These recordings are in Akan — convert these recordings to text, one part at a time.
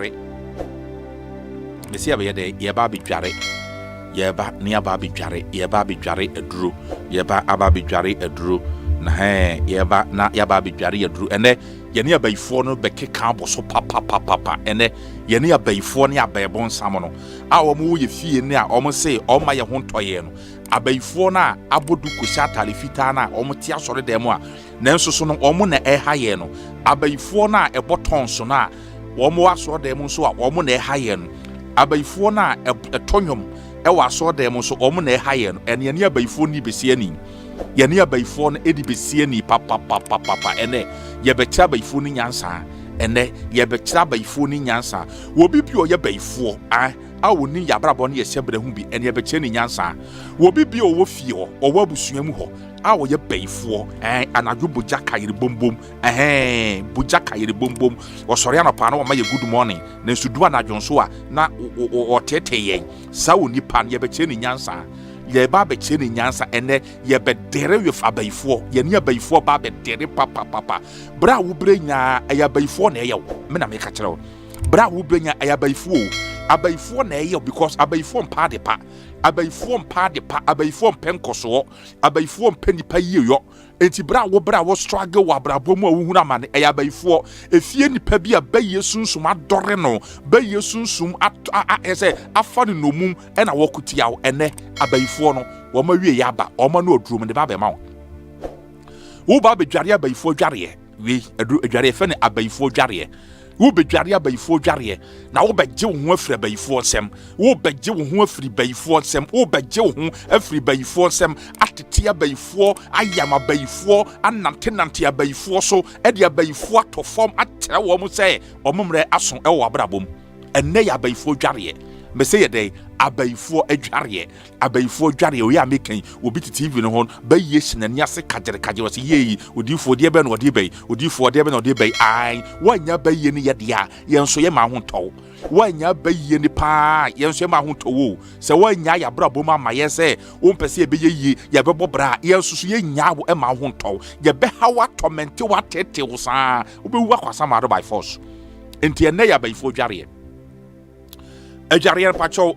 dware mesi abeyede ye ba be dware ye ba ne aba be dware ye ba be dware aduro ye ba aba be dware aduro na ye ba na ye ba be dware aduro ene ye ne abayifo no be keka aboso papa ene ye ne abayifo ne abayebon sam no a omo ye fie ne a omo se oma ye ho ntoye no abayifo na abodu kosi atale fita na omo ti asore dem a nanso so no omo na ehaye no abayifo na eboton so na omo asore dem so a omo na ehaye no abayifo na etonyom ewa asore dem so omo na ehaye no ene ne abayifo ni besie ni ye ne abayifo no edi besie ni papa ene ye betra abayifo ni nyansa ene ye betra abayifo ni nyansa wo bibi o ye bayifo a woni yabrabo ne ye sebre hu bi ene ye betra ni nyansa wo bibi o wo fie o wo abusua mu ho a wo ye bayifo anadwo boja kayire bombom boja kayire bombom wo sori anopa na wo ma ye good morning na nsudu anadwo so a na o tete yen sa woni pan ye betra ni nyansa ye ba be che ni nyansa ene ye be dere we abayifo ye ne abayifo ba be dere papa bra wo brenya ayabayifo na ye me na me ka kire wo bra wo brenya ayabayifo abayifo na ye because abayifo mpa de pa abayifo mpa de pa abayifo mpenkoso abayifo mpanipa ye yo enti bra wo struggle wa bra bomu awuhunu amane ayabayifo efie nipa bi abaye sunsum adore no baye sunsum ese afane nomum ena wokutia wo ene abayifo no wo ma wie yaba o ma no odrum de ba be ma wo ba be dware abayifo dware we adware fe ne abayifo dware wo be dware abayifo dware na wo begye wo ho afiri abayifo nsem wo begye wo ho afiri bayifo nsem wo begye wo ho afiri bayifo nsem atete abayifo ayam abayifo anante abayifo so e de abayifo atofom atere wo mu se omumre aso e wo abrabom enne ya abayifo dware me say ye abayifo adware abayifo dware o ya mekan obi TV no ho baye sinani ase kagere wose yeyi odifo de be no de bay odifo de be no de bay ai wanya baye ni ye de a yenso ye ma ho ntow wanya baye ni pa yenso ye ma ho ntow se wanya ya brabom amaye se wo mpese ye beye yi ye bebo bra yenso so ye nya wo e ma ho ntow ye be hawa torment wa tete wo sa obi wa kwasa ma by force enti ene ya abayifo dware adware pacho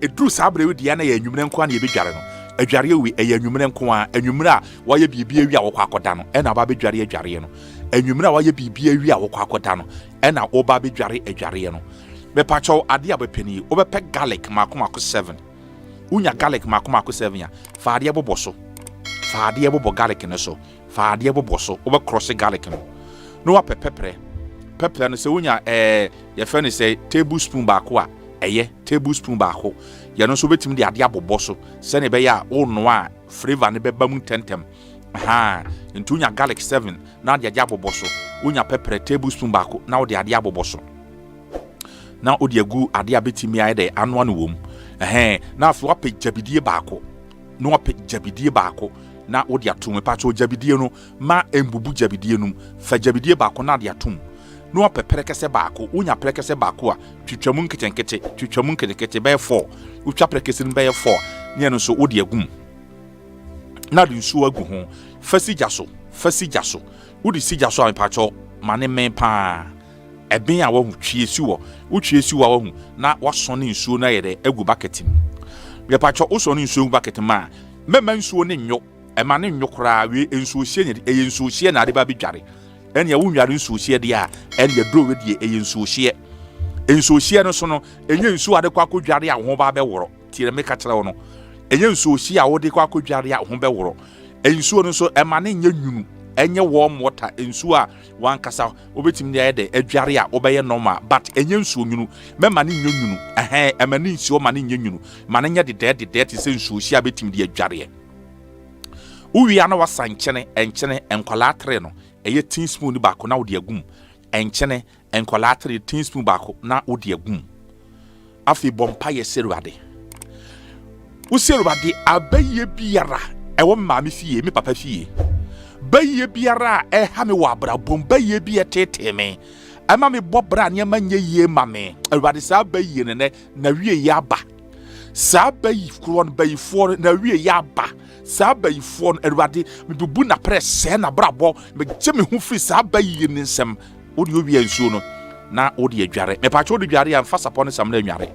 edru sabre we dia na ya anwumre nko na ye bedware no adware we ya anwumre nko a anwumre a waye bibia wi a wo kwakoda no ena ba bedware adware no anwumre a waye bibia wi a wo kwakoda no ena wo ba bedware adware no me pacho ade abepani wo be pe garlic makomako 7 unya garlic makomako 7 ya fa ade boboso fa ade bobo garlic no so fa ade boboso wo be cross garlic no wa pepper no se unya ye fe ne say tablespoon ba ko a eye tablespoon ba ho ye no so betim de ade aboboso se ne be ya wo no a flavor ne be ba mu tentem ntunya garlic 7 na de ade aboboso unya pepper tablespoon ba ko na wo de ade aboboso na odi agu ade abetimi aye de anwa no wom na afi wa pejabidie baako no wa pejabidie baako na odi atum pacho jabidie no ma embubu jabidie no fa jabidie baako na de atum no wa pepere kese baako unya pere kese baako a twitwamu nkete be 4 utwa pere kese be 4 ne no so odi agum na de nsu agu ho fasi jaso odi si jaso a pacho mane men pa eben a wahu twiesi wo utwiesi wo wahu na wasone nsuo na yede agu bucket me pacho usone nsuo bucket ma mema nsuo ne nyo ema ne nyo kra we nsuo hie ne nsuo hie na ade ba bedware ene ya wunware nsuo hie de a ene ya dro we de nsuo hie no so no enye nsuo ade kwa akodware a ho ba be woro tire me ka kire wo no enye nsuo hie a wo de kwa akodware a ho be woro nsuo no so ema ne nya nwunu enye warm water nsuo a wankasa obetim de ede adware a obeye normal but enye nsuo nwunu mema ne nwunu ema ne nsuo ma ne nwunu ma ne nya de se nsuo hia betim de adware uwi ana wasankyene enkyene enkwala atre no eye teaspoon baako na wodi agum enkyene enkwala atre teaspoon baako na wodi agum afi bompa ye seruade wo seruade abaye biara ewo maame fie me papa fie baye biara ha me wa bra bombaye bia tete me ama me bobra ne ma nya yie ma me awade sa baye ne na wie ya ba sa bayi kron bayi for na wie ya ba sa bayi for awade me bubu na press se na brabo me gye me hu free sa bayi ne nsem wo de owie nsuo no na odi adware me pacho odi dware am fasa pon samra nware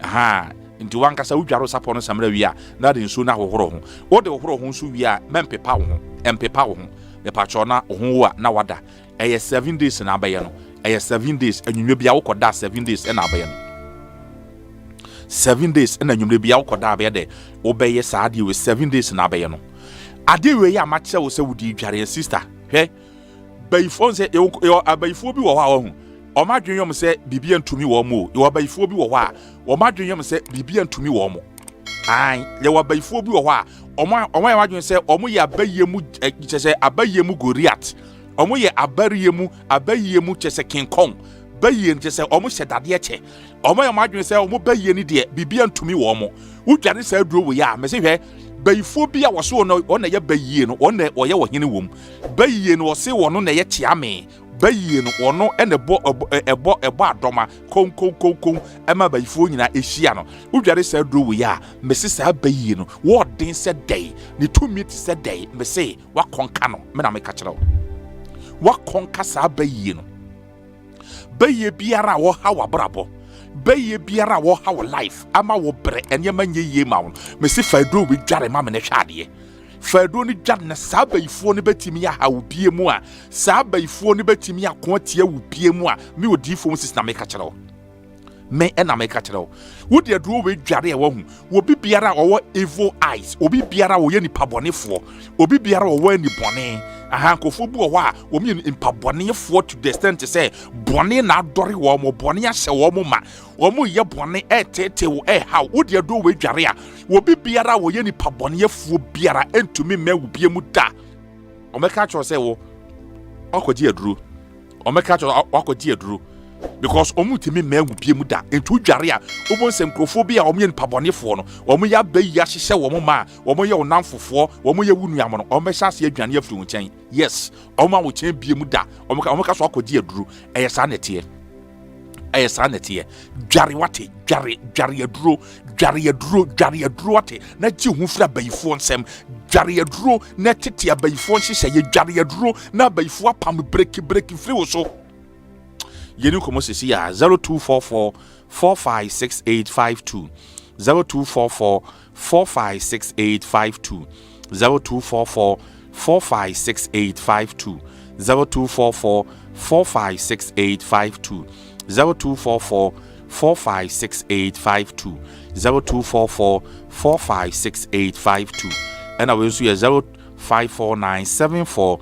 aha nti wankasa udware sapon samra wi a na de nsu na hohoro ho odi hohoro ho nsu wi a mempepa wo ho empepa wo ho me pacho na ho a na wada 7 days na abaye no 7 days anwunwe bia wo koda 7 days na abaye no 7 days na anwunwe bia wo koda abaye de obeye saade we 7 days na abaye no ade we ya ma kye wo se wudi dware sister hwe bayifo se abayifo bi wo ha wo ho o ma dwenyom se bibia ntumi wo mo yo abayifo bi wo ha o ma dwenyom se bibia ntumi wo mo ai le wo abayifo bi wo ha o ma ya wadwen se o mo ya abayemu se abayemu Goliath o mo ye abayemu se King Kong bayen se o mo hyedade eche o mo ya madwen se o mo bayen ni de bibia ntumi wo mo wudwane sa aduro wo ya me se hwe bayifo bi a wo so no na ye bayen no na o ye wo hene wom bayen wo se wo no na ye chiame bayen no ono ene ebo adoma kon ema bayifo nyina ehia no wudwane sa aduro wo ya me se sa bayen no wo den se dai ni tumi ti se dai me se wa konka no me na me ka kire wo wa konka sa bayen no baye biara wo ha wabrabo baye biara wo ha wo life ama wo bre enye manye ye ma wo me si fadro bi dware ma me ne hwade fadro ni dware na sa bayifo ne betimi ya ha wo bie mu a sa bayifo ne betimi ya ko tie wo bie mu a me odifo sis na me ka kire wo me na me ka kire wo wo de aduro we dware e wo hu wo bi biara wo evil eyes obi biara wo ye nipa bonefo obi biara wo ani bone ahankofo bu wo a wo mi impabonefo to the extent say bone na adore wo mo bone ya hye wo mo ma wo mo ye bone tete wo ha wo de aduro we dware a wo bi biara wo ye nipa bonefo biara entumi ma wo bie mu da o me ka cho say wo okoji aduro o me ka cho okoji aduro because omutimi mengu biemu da entu dware a obonsem krofobia omye npabonefo no omo ya bayi ahyehyɛ wo ma omo ye onamfofo omo ye wunuam no omo hyase adwane afiri nkyɛn yes omo awo kyɛn biemu da omo ka so akodi aduru ɛyɛ sa netie dware wate dware aduro wate na ji hu fira bayifo nsɛm dware aduro na tete abayifo nhyehyɛ ye dware aduro na bayifo apam break firi wo so yeni komo sisi ya 0244 456852 0244 456852 0244 456852 0244 456852 0244 456852 0244 456852 and I will see 054974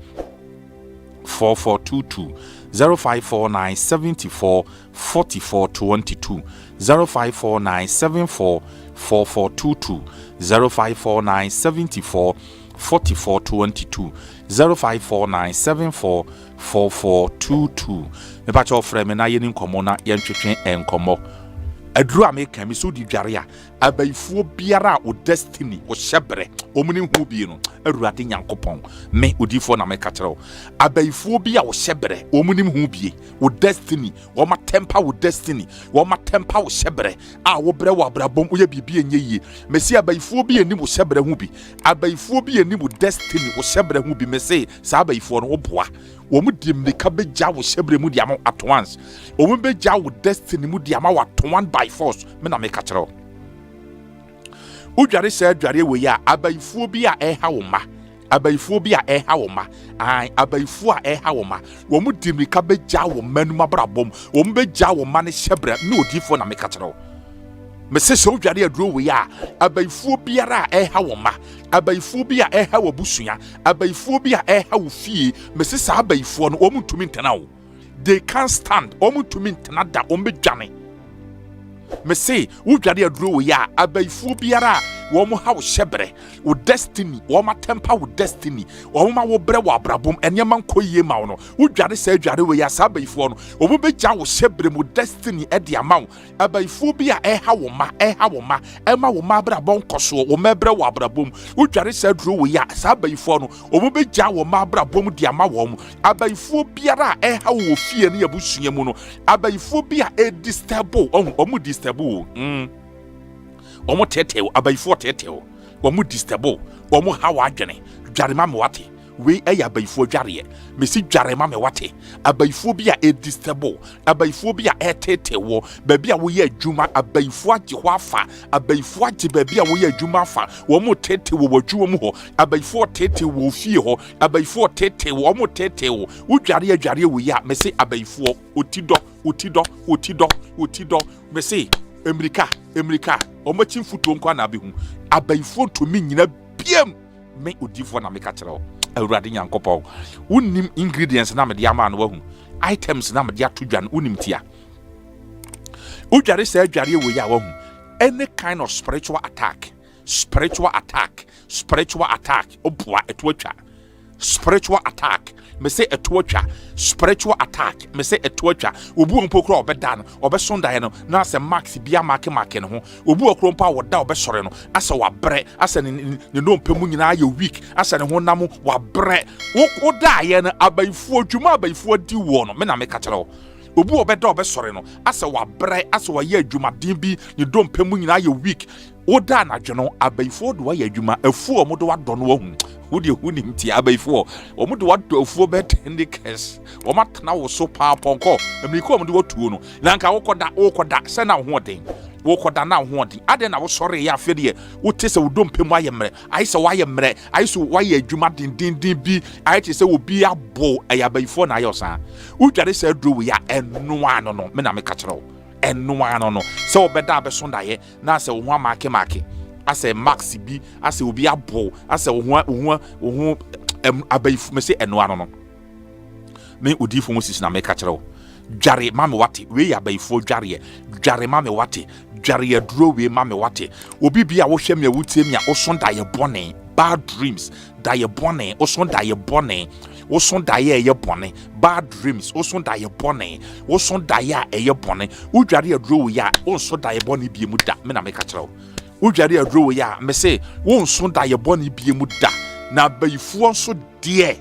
4422 054974 4422 054974 4422 054974 4422 054974 4422 me pa cho frɛ me na ye ni nkomo na ye ntwetwe enkomo aduru ameka mi so di dware a abayifo biara o destiny o hyebre omuni hu bi no awurade nyankopɔn me odifo na me ka kyerɛw abayifo bi a o hyebre omuni hu bi o destiny wo ma temper wo destiny wo ma temper wo hyebre a wo bre wo abrabom wo ye bibi enye yi me si abayifo bi eni wo hyebre hu bi abayifo bi eni wo destiny wo hyebre hu bi me se sa abayifo no wo boa wo mu di meka beja wo hyebre mu di ama at once wo mu beja wo destiny mu di ama wo at one by force me na me ka kyerɛw udware sɛ adware we ya abayifo bi a ɛha wo ma abayifo bi a ɛha wo ma abayifo a ɛha wo ma wo mu di meka beja wo manum abrabom wo mu beja wo ma ne hyebre me odifo na me ka kyerɛw me se so udware aduro we ya abayifo biara a ɛha wo ma abayifo bi a ɛha wo busua abayifo bi a ɛha wo fie me se sa abayifo no wo mu ntumi ntena wo they can't stand wo mu ntumi ntena da wo mbedwane me say udware aduro we ya abayifo biara wo mo ha wo hyebre wo destiny wo ma temper wo destiny wo ma wo bre wo abrabom enyema nkoyie ma wo no udware sa adware we ya sa abayifo no wo mo beja wo hyebre mo destiny e de ama wo abayifo bi a ɛha wo ma ema wo ma abrabom koso wo mebre wo abrabom udware sa aduro we ya sa abayifo no wo mo beja wo ma abrabom de ama wo mo abayifo biara ɛha wo fie ne yabusua mu no abayifo bi a e disturb omo disturb omo tete abayifo tete omo disturb omo ha wa adwene dware ma me wate we eya abayifo dware mesi dware ma me wate abayifo bi a edistable abayifo bi a etete wo baabi a wo ye adwuma abayifo agye ho afa abayifo agye baabi a wo ye adwuma afa wo mo tete wo wadwuma mu ho abayifo tete wo fie ho abayifo tete wo mo tete wo dware wo ya mesi abayifo otido mesi Amerika omachi mfuto nkwa na abehu abayifo ntumi nyina biem me odifo na meka kyerɛ wo awurade nyankopɔn wonim ingredients na mede ama no wahu items na mede ato dwan wonim tia udware sɛ adware wo ya wahu any kind of spiritual attack oboa etwatwa spiritual attack me say etwatwa spiritual attack me say etwatwa obu ompokro obeda no obesonda no na se max bia make no ho obu okro mpa woda obesore no asa wabre asa ne nompemu nyina ye weak asa ne ho nam wabre woda ye no abayifo adwuma abayifo di wo no me na me ka kire wo obu obeda obesore no asa wabre asa waye adwuma din bi ne dompemu nyina ye weak woda na dwono abayifo do waye adwuma afu omodo wadɔ no wahu wodi hunim ti abayifo omodo wadɔ afu betende kes omatna wo so pa ponko emiko omodo watuo no nanka wokoda sɛ na ho den wokoda na ho den ade na wo sɔre ya afede wote sɛ wodompemu ayemre ayise wayemre ayise waye adwuma din bi ayite sɛ obi abo ayabayifo na ayosa wodware sɛ aduro ya enoa no me na me ka kyerɛ wo enoa no sɛ obeda abesonda ye na sɛ wo ho amake asɛ max bi asɛ obi abo asɛ wo ho abayifo me sɛ enoa no me odifo mo sisi na me ka kyerɛ wo dware ma me wate we ya abayifo dware ma me wate dware aduro we ma me wate obi bia wo hwɛ me awutie me a osonda ye bone bad dreams da ye bone osonda ye bone osonda ye bone bad dreams osonda ye bone osonda ye bone udware aduro we ya osonda ye bone bie mu da me na me ka kyerɛ wo udware aduro we ya me say osonda ye bone bie mu da na abayifo nso de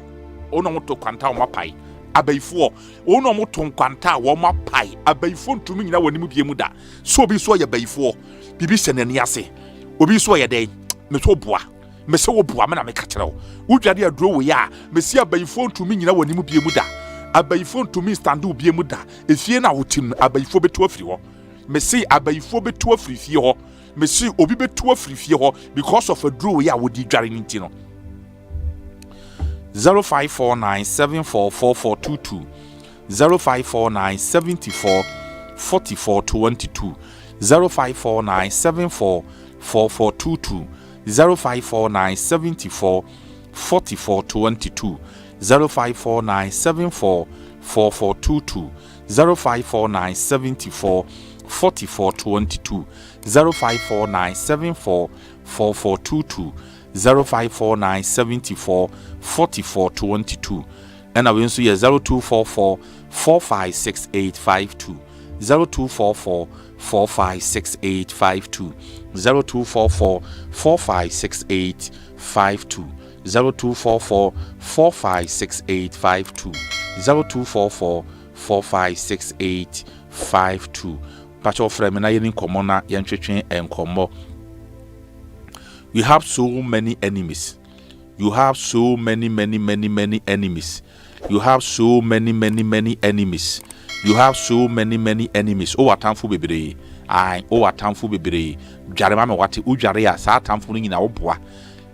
ono moto kwanta o mapai abayifo ono moto kwanta wo mapai abayifo ntumi nyina woni mu bie mu da so obi so ye abayifo bibi senani ase obi so ye den me so boa me se wo boa me na me ka kyerɛ wo udware aduro wo ya me si abayifo ntumi nyina woni mu bie mu da abayifo ntumi standu bie mu da efie na wotim abayifo betu afiri ho me si abayifo betu afiri fie ho me si obi betu afiri fie ho because of aduro wo ya wo di dware nti no 0549744422 0549744422 0549744422 0549744422 0549744422 0549744422 0549744422 0549744422 and we also 0244 456852 0244 456852 0244 456852 0244 456852 0244 456852 Pacho frame na yin komona yan twetwe enkomo. You have so many enemies. You have so many enemies. You have so many enemies. You have so many enemies. Oh, atamfo bebre. Atamfo bebre. Dware ma me wate udware ya sa atamfo ni nyina oboa.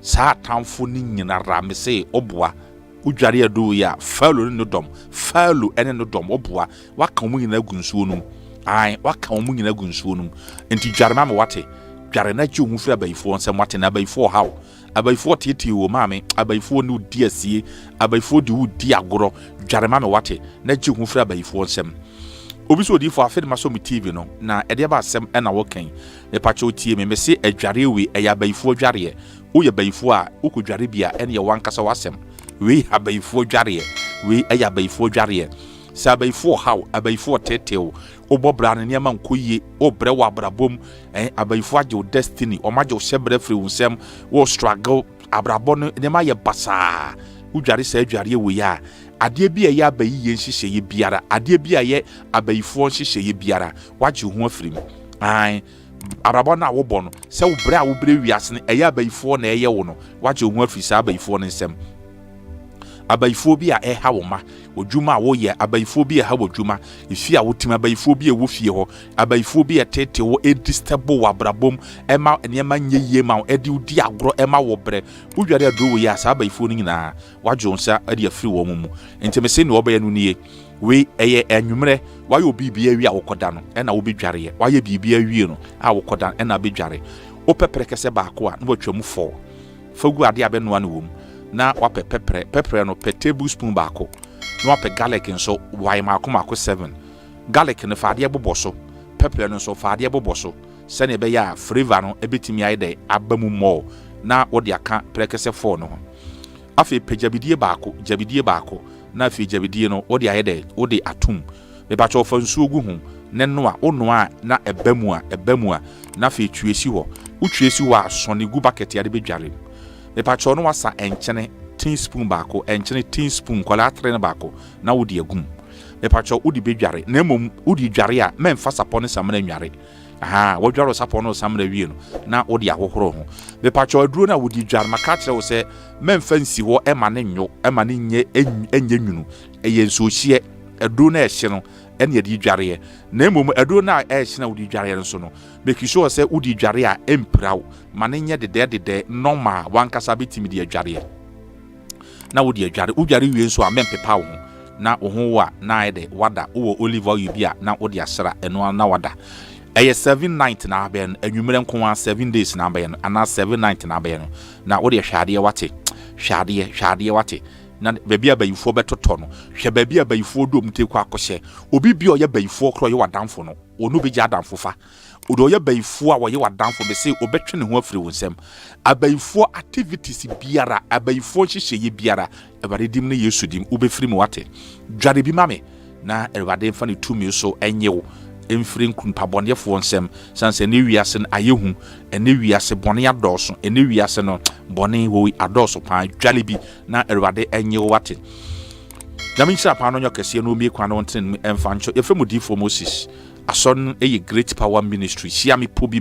Sa atamfo ni nyina rame se oboa. Udware ya do ya follow no dom. Follow ene no dom oboa. Waka mu nyina gunsuo num. Waka mu nyina gunsuo num. Enti dware ma me wate. Dware na ji ohun fira abayifo nsem wate na abayifo haw. Abayifo tete wo maame, abayifo ne odi asie, abayifo de odi agoro. Dware ma me wate na ji ohun fira abayifo nsem. Obi so odifo afede maso mi TV no na ede ba asem na wokan. Ne pacho tie me se adware we eya abayifo dware. Wo ye abayifo a ukodware bia ene ye wankasa wasem. We abayifo dware. We eya abayifo dware. Sa abayifo haw, abayifo tete wo. Obobra ne niam nkoyie obre wa abrabom abayifo agye o destiny o magye o shebre free unsem wo struggle abrabon ne ma ye basa udware sa adware we ya ade bi ye abayi ye nhihye ye biara ade bi ye abayifo nhihye ye biara wagye ho afrim abrabon na wo bɔ no se wo bre a wo bre wiase ne ye abayifo na ye wo no wagye ho afiri sa abayifo ne nsem abayifo bi a ɛha wo ma odwuma a woyɛ abayifo bi a ha wo dwuma efi a wotima abayifo bi a wo fie hɔ abayifo bi a tete wo edistable wa brabom ɛma nneɛma nye yie ma ɛde udi agorɔ ɛma wo brɛ wodware aduro wo yɛ asa abayifo no nyinaa wadwo nsa ɛde afiri wo mu enti me se ne ɔbɛyɛ no nie we ɛyɛ anwumrɛ wayɛ obi bi awie a wokɔda no ɛna wo bedware yɛ wayɛ bibi awie no a wokɔda ɛna bedware wo pɛprɛ kɛsɛ baako a no watwa mu fɔ fagu ade abɛnoa no wom na wapɛ pɛprɛ no pɛ tablespoon baako na wapɛ garlic nso wae maako 7 garlic no fa adeɛ bobɔ so pɛprɛ no nso fa adeɛ bobɔ so sɛne ɛbɛyɛ a flavor no ɛbɛtumi ayɛ dɛ aba mu mɔ na wode aka prɛkɛsɛ 4 no ho afei pɛ gyabidie baako na afei gyabidie no wode ayɛ dɛ wode atom mebakyɛ ɔfa nsuo gu ho ne noa wonoa na ɛba mu a na afei tue si hɔ wotue si hɔ a sɔne gu bucket ade bɛdware mepakyɛ no wasa ɛnkyene teaspoon baako ɛnkyene teaspoon kwala atre ne baako na wode agum mepakyɛ wode bɛdware na mmom wode dware a memfa sapɔ ne samana nware wadware sapɔ no samana wie no na wode ahohoro ho mepakyɛ aduro no a wode dware maka kyerɛ wo sɛ memfa nsi hɔ ɛma ne nwo ɛma ne nyɛ ɛnyɛ nwunu ɛyɛ nsuohyeɛ aduro no ɛhye no ɛne yɛde dwareɛ na mmom aduro no a ɛhye na wode dwareɛ nso no make sure sɛ wode dware a ɛmpiraw ma ne nyɛ dedɛdedɛ normal wankasa bɛtumi de adwareɛ na wode adware wodware wie nso a mempepa wo ho na wo ho wa na ayɛ dɛ wada wowɔ olive oil bi a na wode asra ɛno na wada ɛyɛ 7 night na abɛn no anwummerɛ nko a 7 days na abɛn no ana 7 night na abɛn no na wode hwɛadeɛ wate na baabi a bayifo bɛtotɔ no hwɛ baabi a bayifo dom te kɔ akɔhyɛ obi bi a ɔyɛ bayifo kɔ ɔyɛ wadamfo no ɔno bi gya adamfo fa ɔde ɔyɛ bayifo a ɔyɛ wadamfo bɛ sɛ ɔbɛtwe ne ho afiri wo nsɛm abayifo activities biara abayifo nhyehyɛeɛ biara Awurade dim ne Yesu dim wobɛfiri mu wate dware bi ma me na Awurade mfa ne tumi so ɛnyɛ wo emfiri nkumpabɔnefoɔ nsɛm sanse ne wiase no ayehu ene wiase bɔne adɔso ene wiase no bɔne wo adɔso pa dwale bi na Awurade enye wo wate nyame nhyira pa no nyɛ kɛseɛ no mi kwa no nten emfa ncho efemu difo Moses ason eye great power ministry shiami pobi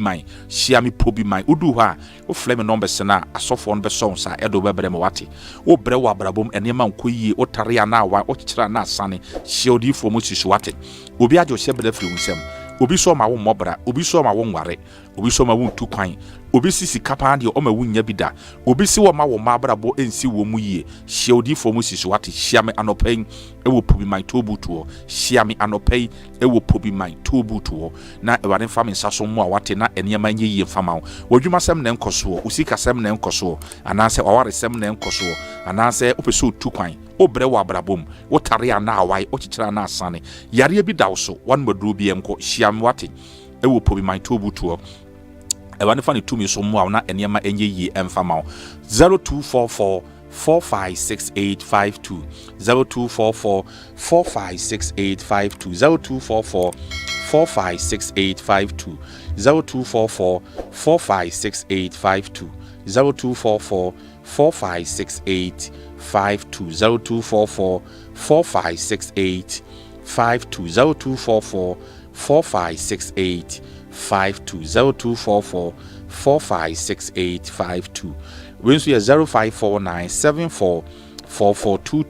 man udu ha wo flame numbers na asofo no beso nsa edo bebre me wate wo bre wo abrabom enema nkoyie wo tare ana wa wo kyekira na asane shiodi fo Moses wate obi ajo hye bele firi unsem obi so ma wo mmobra obi so ma wo nware obi so ma wo ntu kwan obi sisi kapa de o ma wo nya bida obi si wo ma wo mabrabo ensi wo mu yie shiodi fo Moses wate shiame anopen ewo pobi man tobutuo shiame anopen ewo pobi man tobutuo na Awurade mfa me nsaso mu a wate na enema nye yie mfa ma wo wadwuma sem na nkoso usika sem na nkoso anase oware sem na nkoso anase opeso tu kwan obre wo abrabom wo tare ana awai o kikira na asane yare bi dawo so wan maduro bi enko shiam wate ewo pobi man tobutuo Awurade fa ne tumi so mu a na enema enye yie emfa ma wo 0244 456852 0244 456852 0244 456852 0244 456852 0244 456852 0244 456852 0244 456852 0244 456852 Winsu 0549 74 4422